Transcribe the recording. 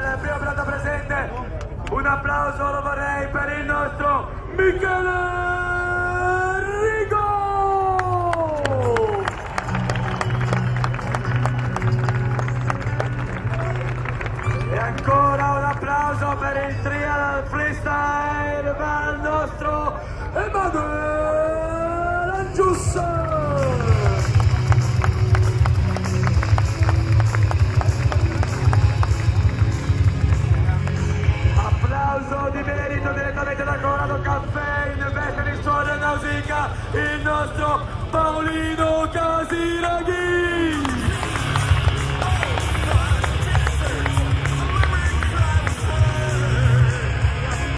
al primo piatto presente. Un applauso lo vorrei per il nostro Michele Rigo. E ancora un applauso per il trial freestyle per il nostro Emanuele Giussa. Applauso di merito direttamente da Colorado Caffè, in veste di suono e musica, il nostro Paolino Casiraghi.